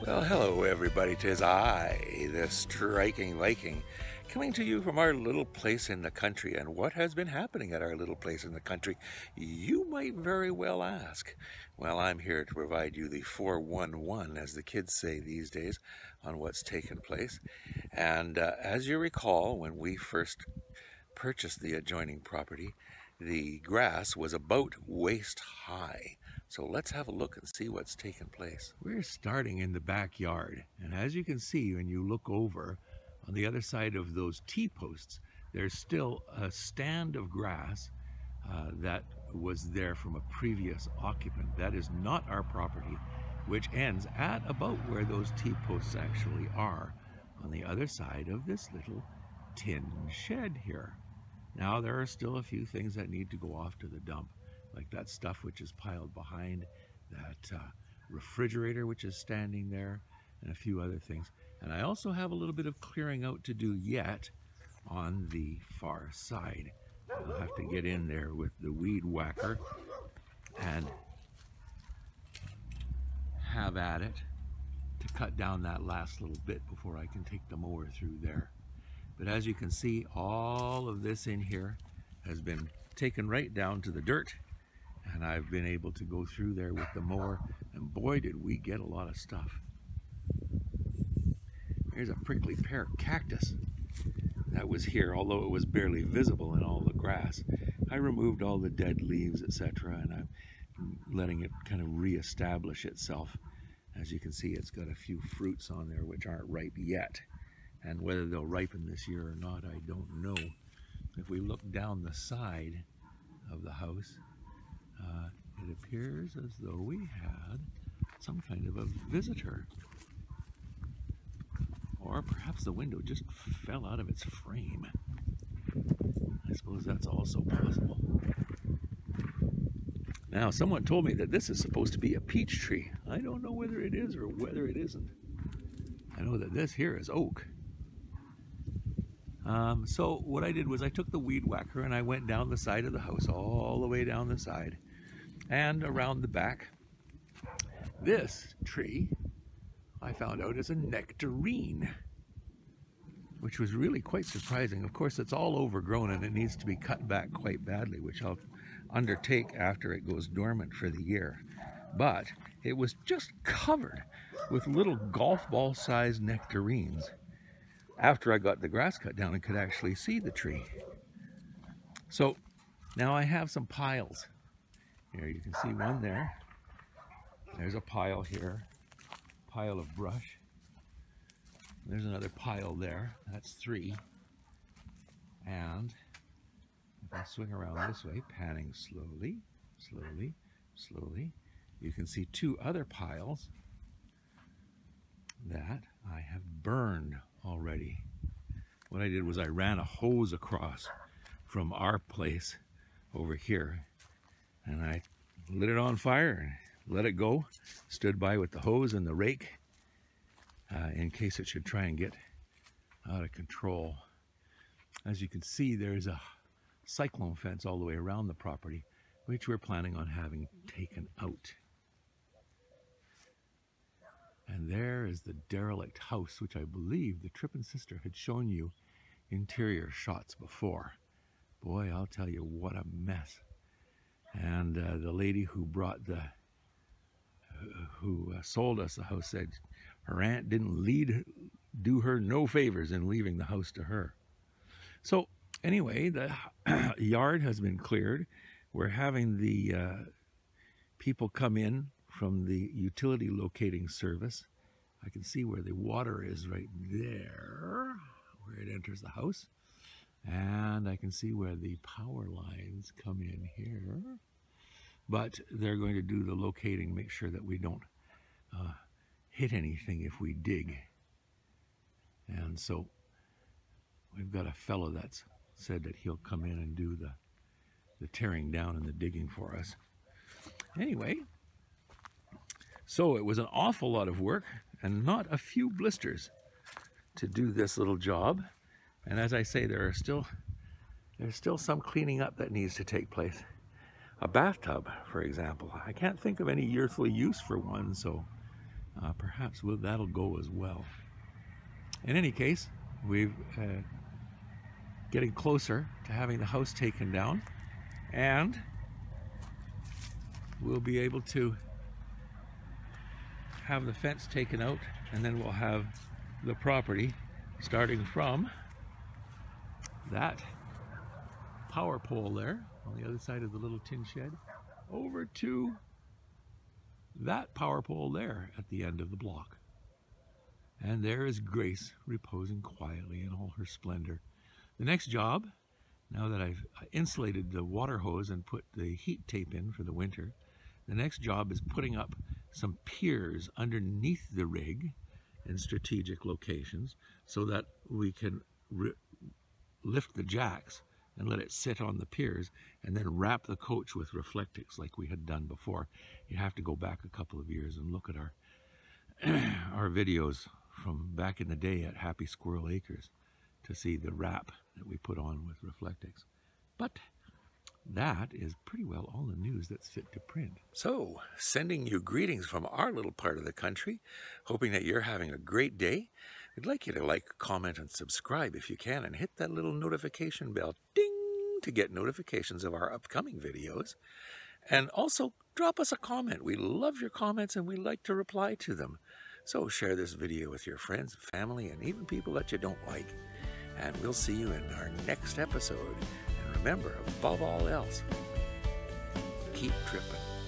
Well, hello everybody, 'tis I, the striking Viking, coming to you from our little place in the country. And what has been happening at our little place in the country, you might very well ask. Well, I'm here to provide you the 411, as the kids say these days, on what's taken place. And as you recall, when we first purchased the adjoining property, the grass was about waist high. So let's have a look and see what's taken place. We're starting in the backyard, and as you can see when you look over on the other side of those T-posts, there's still a stand of grass that was there from a previous occupant. That is not our property, which ends at about where those T-posts actually are, on the other side of this little tin shed here. Now there are still a few things that need to go off to the dump, like that stuff which is piled behind that refrigerator which is standing there, and a few other things. And I also have a little bit of clearing out to do yet on the far side. I'll have to get in there with the weed whacker and have at it to cut down that last little bit before I can take the mower through there. But as you can see, all of this in here has been taken right down to the dirt, and I've been able to go through there with the mower, and boy did we get a lot of stuff. Here's a prickly pear cactus that was here, although it was barely visible in all the grass. I removed all the dead leaves, etc., and I'm letting it kind of re-establish itself. As you can see, it's got a few fruits on there which aren't ripe yet, and whether they'll ripen this year or not, I don't know. If we look down the side of the house, it appears as though we had some kind of a visitor. Or perhaps the window just fell out of its frame. I suppose that's also possible. Now, someone told me that this is supposed to be a peach tree. I don't know whether it is or whether it isn't. I know that this here is oak. So what I did was I took the weed whacker and I went down the side of the house, all the way down the side and around the back. This tree, I found out, is a nectarine, which was really quite surprising. Of course, it's all overgrown and it needs to be cut back quite badly, which I'll undertake after it goes dormant for the year. But it was just covered with little golf ball sized nectarines. After I got the grass cut down and could actually see the tree. So now I have some piles. Here you can see one there. There's a pile here, pile of brush. There's another pile there, that's 3. And if I swing around this way, panning slowly, slowly, slowly, you can see 2 other piles that I have burned already. What I did was I ran a hose across from our place over here, and I lit it on fire and let it go, stood by with the hose and the rake in case it should try and get out of control. As you can see, there's a cyclone fence all the way around the property, which we're planning on having taken out. And there is the derelict house, which I believe the Trippin' Sister had shown you interior shots before. Boy, I'll tell you, what a mess. And the lady who brought who sold us the house said her aunt didn't do her no favors in leaving the house to her. So anyway, the yard has been cleared. We're having the people come in from the utility locating service. I can see where the water is right there, where it enters the house. And I can see where the power lines come in here. But they're going to do the locating, make sure that we don't hit anything if we dig. And so we've got a fellow that's said that he'll come in and do the tearing down and the digging for us. Anyway, so it was an awful lot of work and not a few blisters to do this little job. And as I say, there's still some cleaning up that needs to take place. A bathtub, for example. I can't think of any earthly use for one, so perhaps that'll go as well. In any case, we're getting closer to having the house taken down, and we'll be able to have the fence taken out, and then we'll have the property starting from that power pole there on the other side of the little tin shed over to that power pole there at the end of the block. And there is Grace reposing quietly in all her splendor. The next job, now that I've insulated the water hose and put the heat tape in for the winter, the next job is putting up some piers underneath the rig in strategic locations so that we can lift the jacks and let it sit on the piers, and then wrap the coach with Reflectix like we had done before. You have to go back a couple of years and look at our videos from back in the day at Happy Squirrel Acres to see the wrap that we put on with Reflectix. But that is pretty well all the news that's fit to print. So, sending you greetings from our little part of the country, hoping that you're having a great day. We'd like you to like, comment, and subscribe if you can, and hit that little notification bell, ding, to get notifications of our upcoming videos. And also, drop us a comment. We love your comments, and we like to reply to them. So share this video with your friends, family, and even people that you don't like. And we'll see you in our next episode. And remember, above all else, keep tripping.